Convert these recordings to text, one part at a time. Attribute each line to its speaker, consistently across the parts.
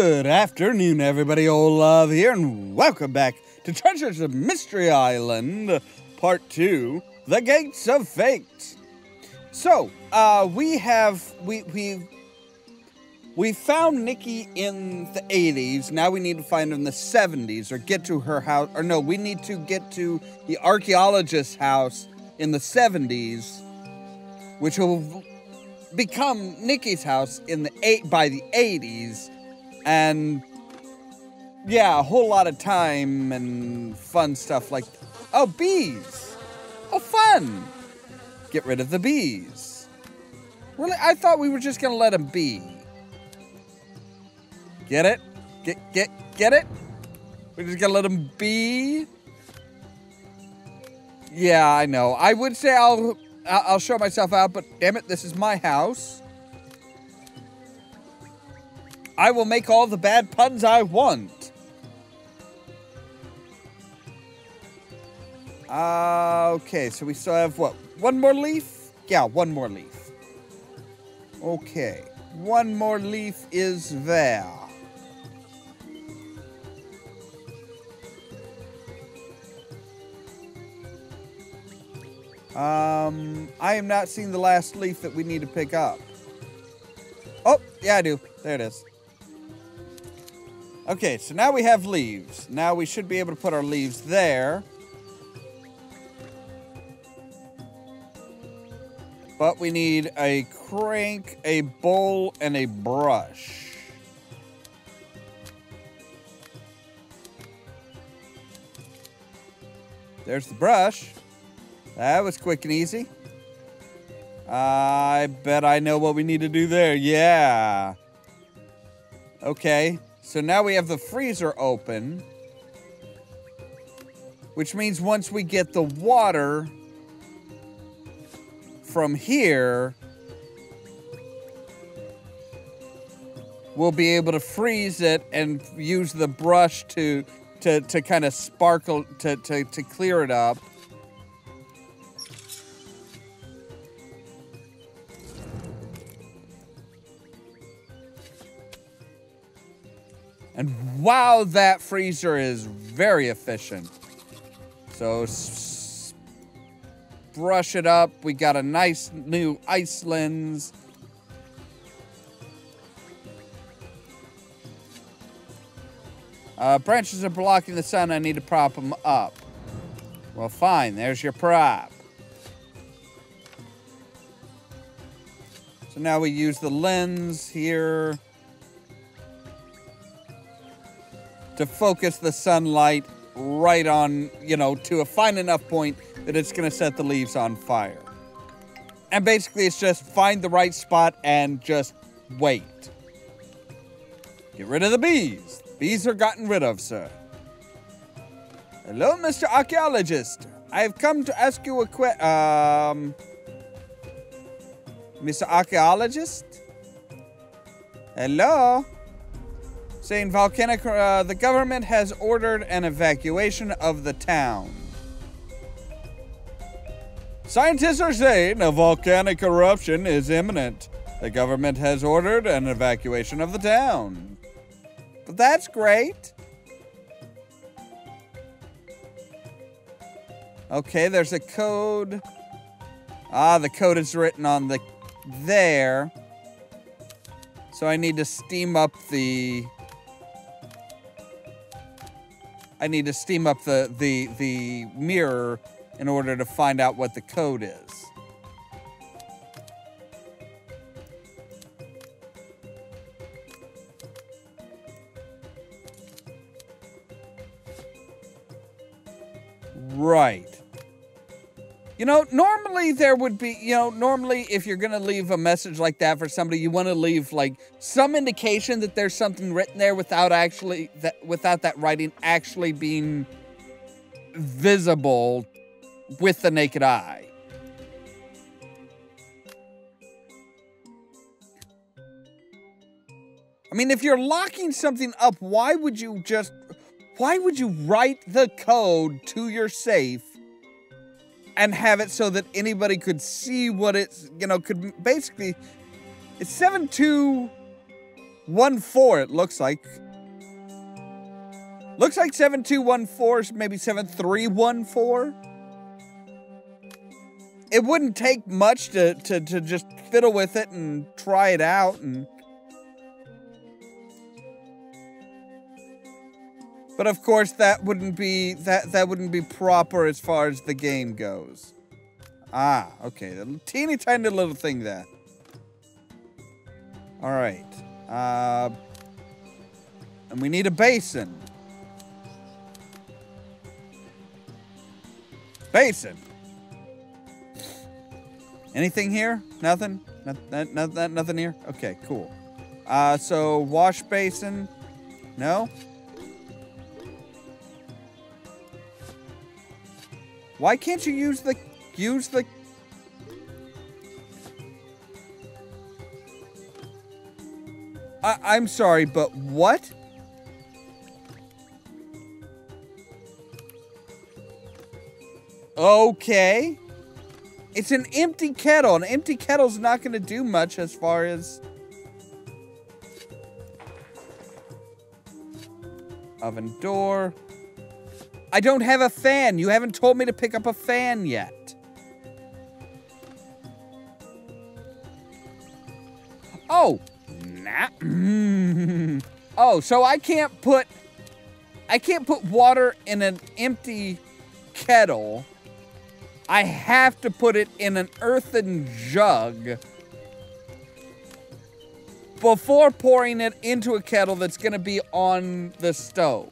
Speaker 1: Good afternoon, everybody. Ollamh here, and welcome back to Treasures of Mystery Island, Part 2, The Gates of Fate. So, we found Nikki in the 80s. Now we need to find her in the 70s, or get to her house. Or no, we need to get to the archaeologist's house in the 70s, which will become Nikki's house by the 80s. And yeah, a whole lot of time and fun stuff like, oh, bees. Oh, fun. Get rid of the bees. Really? I thought we were just going to let them be. Get it? Get it? We're just going to let them be? Yeah, I know. I would say I'll show myself out, but damn it, this is my house. I will make all the bad puns I want. Okay, so we still have, what, one more leaf? Yeah, one more leaf. Okay, one more leaf is there. I am not seeing the last leaf that we need to pick up. Oh, yeah, I do. There it is. Okay, so now we have leaves. Now we should be able to put our leaves there. But we need a crank, a bowl, and a brush. There's the brush. That was quick and easy. I bet I know what we need to do there. Yeah. Okay. So now we have the freezer open, which means once we get the water from here, we'll be able to freeze it and use the brush to kind of sparkle, to clear it up. And wow, that freezer is very efficient. So, brush it up. We got a nice new ice lens. Branches are blocking the sun. I need to prop them up. Well, fine. There's your prop. So now we use the lens here to focus the sunlight right on, to a fine enough point that it's going to set the leaves on fire. And basically, it's just find the right spot and just wait. Get rid of the bees. Bees are gotten rid of, sir. Hello, Mr. Archaeologist. I have come to ask you a question. Mr. Archaeologist? Hello? Saying volcanic, the government has ordered an evacuation of the town. Scientists are saying a volcanic eruption is imminent. The government has ordered an evacuation of the town. But that's great. Okay, there's a code. Ah, the code is written on there. So I need to steam up the... I need to steam up the mirror in order to find out what the code is. Right. Normally there would be, normally if you're going to leave a message like that for somebody, you want to leave like some indication that there's something written there without that writing actually being visible with the naked eye. I mean, if you're locking something up, why would you write the code to your safe and have it so that anybody could see what it's, could basically, it's 72 1-4, it looks like. Looks like 7214, maybe 7314. It wouldn't take much to just fiddle with it and try it out, but of course that wouldn't be proper as far as the game goes. Ah, okay, the teeny tiny little thing there. All right, and we need a basin. Basin. Anything here? Nothing? Nothing here? Okay, cool. So wash basin. No? Why can't you use the I'm sorry, but what? Okay. It's an empty kettle. An empty kettle's not going to do much as far as... Oven door. I don't have a fan. You haven't told me to pick up a fan yet. Oh. Nah. Oh, so I can't put water in an empty kettle. I have to put it in an earthen jug before pouring it into a kettle that's going to be on the stove.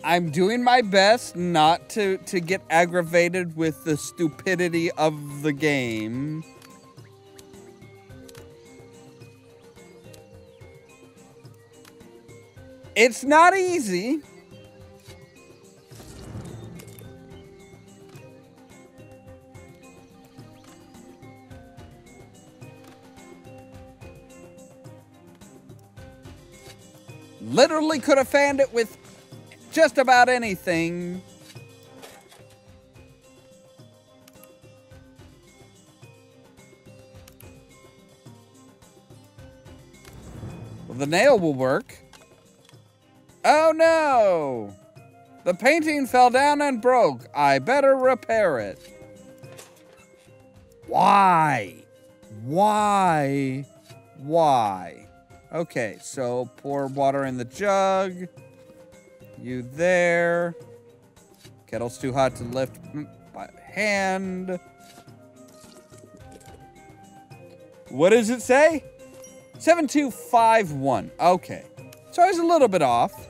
Speaker 1: I'm doing my best not to get aggravated with the stupidity of the game. It's not easy. Literally could have fanned it with just about anything. Well, the nail will work. Oh no! The painting fell down and broke. I better repair it. Why? Why? Why? Okay, so pour water in the jug. You there. Kettle's too hot to lift by hand. What does it say? 7251. Okay. So I was a little bit off.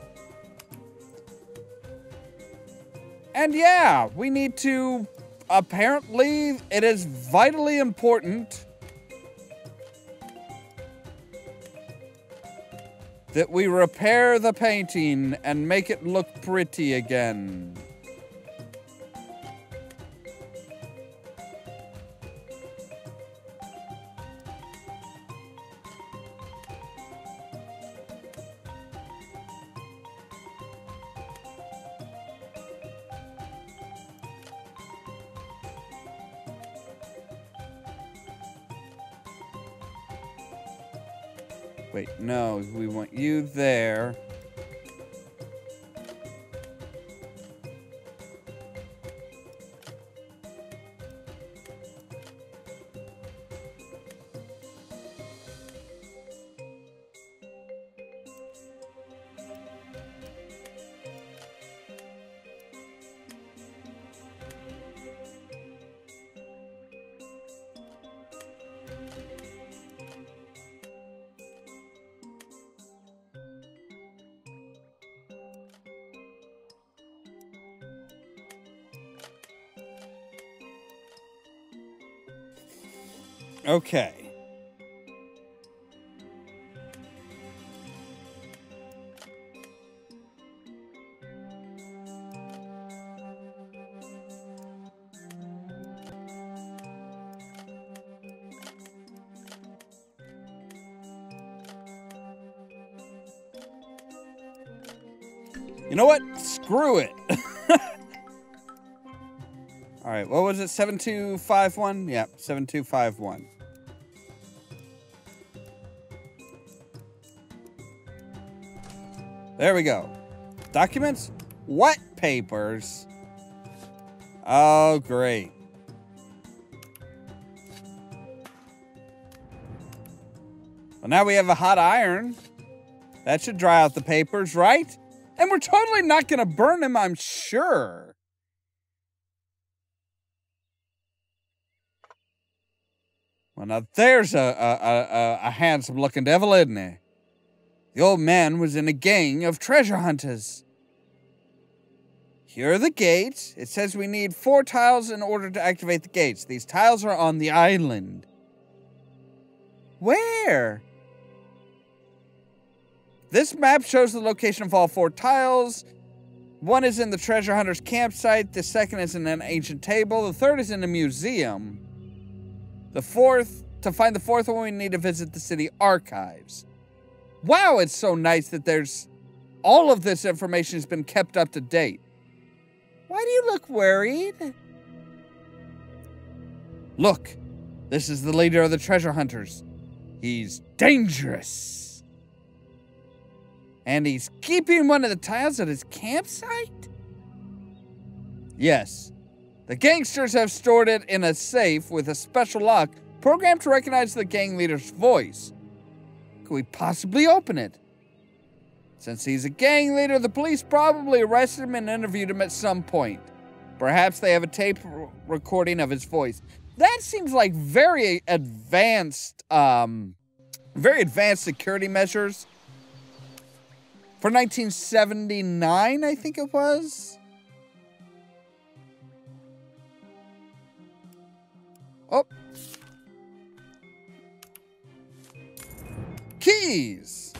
Speaker 1: And yeah, we need to... Apparently, it is vitally important that we repair the painting and make it look pretty again. Wait, no, we want you there. Okay. You know what? Screw it. All right, what was it? 7251? Yeah, 7251. There we go. Documents? What papers? Oh, great. Well, now we have a hot iron. That should dry out the papers, right? And we're totally not going to burn them, I'm sure. Well, now there's a handsome-looking devil, isn't he? The old man was in a gang of treasure hunters. Here are the gates. It says we need 4 tiles in order to activate the gates. These tiles are on the island. Where? This map shows the location of all 4 tiles. One is in the treasure hunter's campsite. The second is in an ancient table. The third is in a museum. To find the fourth one, we need to visit the city archives. Wow, it's so nice that all of this information has been kept up to date. Why do you look worried? Look, this is the leader of the treasure hunters. He's dangerous. And he's keeping one of the tiles at his campsite? Yes. The gangsters have stored it in a safe with a special lock programmed to recognize the gang leader's voice. Could we possibly open it? Since he's a gang leader, the police probably arrested him and interviewed him at some point. Perhaps they have a tape recording of his voice. That seems like very advanced security measures. For 1979, I think it was. Oh. Keys.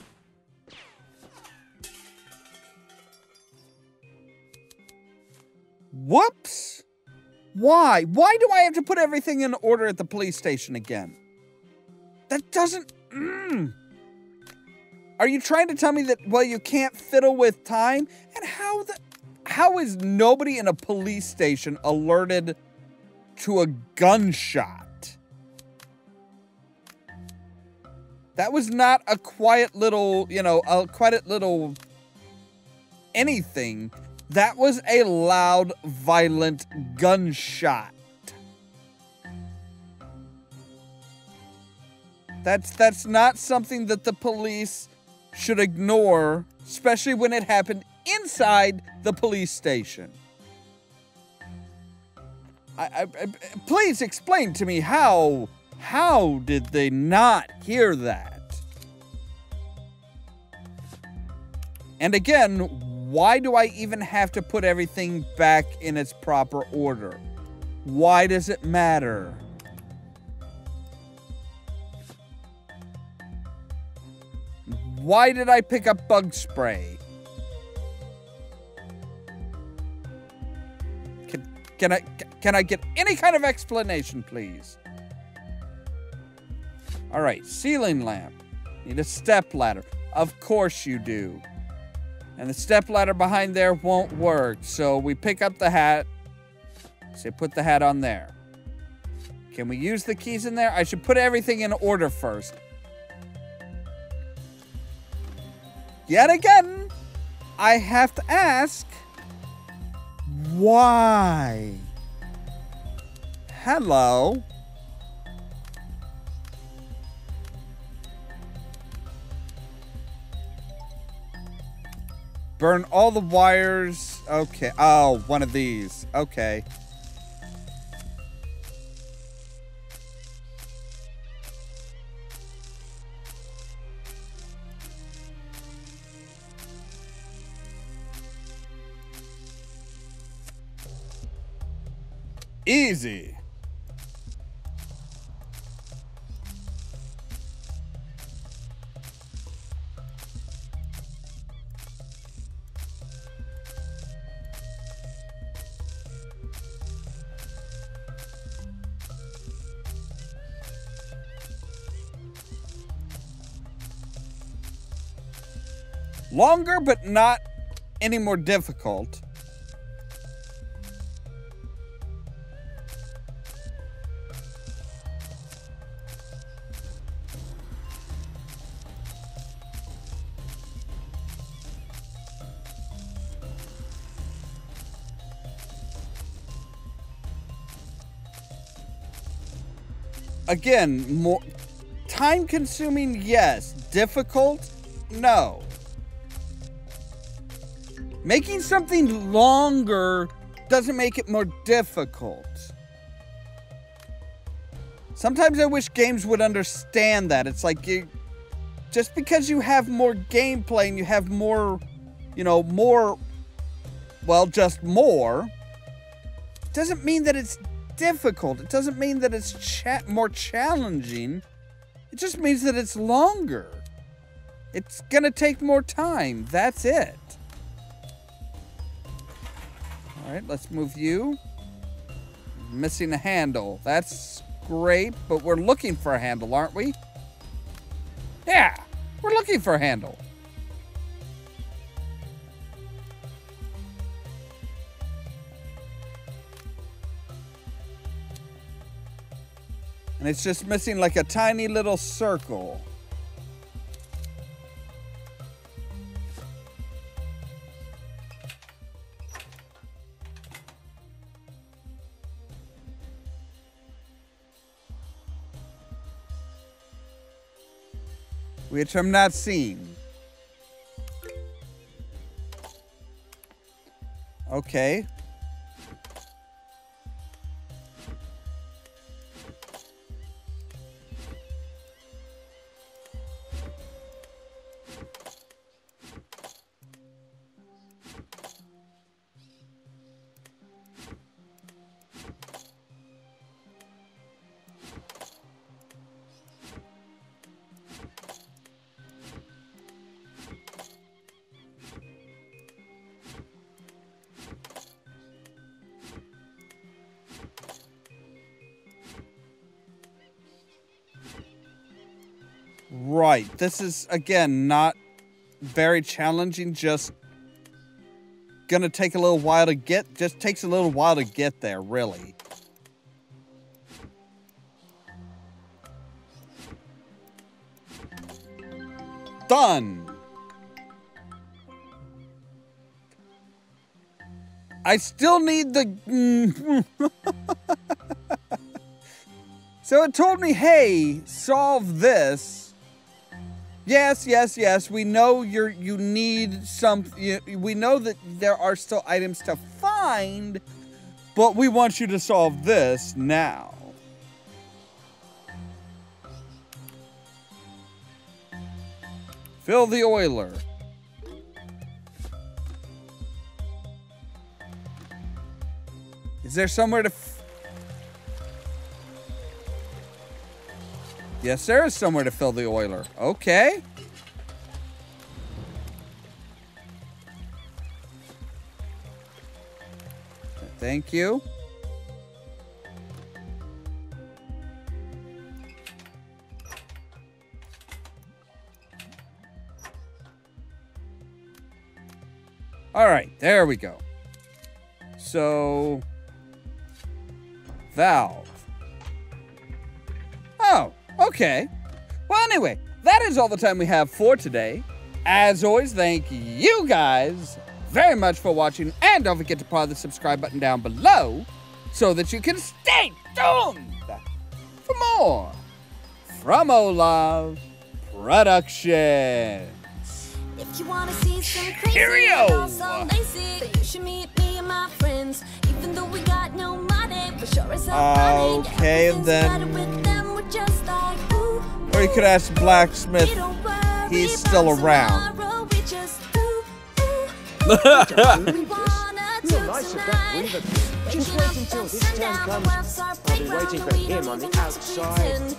Speaker 1: Whoops. Why? Why do I have to put everything in order at the police station again? That doesn't... Are you trying to tell me that, well, you can't fiddle with time? And how is nobody in a police station alerted to a gunshot? That was not a quiet little, anything. That was a loud, violent gunshot. That's not something that the police should ignore, especially when it happened inside the police station. Please explain to me how did they not hear that? And again, why do I even have to put everything back in its proper order? Why does it matter? Why did I pick up bug spray? Can I get any kind of explanation, please? All right, ceiling lamp. Need a step ladder. Of course you do. And the step ladder behind there won't work, so we pick up the hat. Say, put the hat on there. Can we use the keys in there? I should put everything in order first. Yet again, I have to ask, why? Hello? Burn all the wires. Okay. Oh, one of these. Okay. Easy. Longer, but not any more difficult. Again, more time-consuming, yes. Difficult, no. Making something longer doesn't make it more difficult. Sometimes I wish games would understand that. It's like just because you have more gameplay and you have more, well, just more, doesn't mean that it's difficult. It doesn't mean that it's more challenging. It just means that it's longer. It's gonna take more time. That's it. All right, let's move you. Missing a handle. That's great, but we're looking for a handle, aren't we? Yeah, we're looking for a handle. And it's just missing like a tiny little circle. Which I'm not seeing. Okay. Right. This is, again, not very challenging. Just gonna take a little while to get... Just takes a little while to get there, really. Done. I still need the... So it told me, hey, solve this. Yes, yes, yes. We know you need some. We know that there are still items to find, but we want you to solve this now. Fill the oiler. Is there somewhere to... Yes, there is somewhere to fill the oiler. Okay. Thank you. All right, there we go. So, valve. Oh. Okay. Well, anyway, that is all the time we have for today. As always, thank you guys very much for watching. And don't forget to press the subscribe button down below so that you can stay tuned for more from Ollamh Productions.
Speaker 2: If you want to see some crazy
Speaker 1: Cheerio!
Speaker 2: and also lazy, then you should meet me and my friends. Even though we got no money, for sure it's all funny.
Speaker 1: Okay, and then... Or you could ask Blacksmith. He's still around.
Speaker 3: Just wait until his turn comes. I'll be waiting for him on the outside.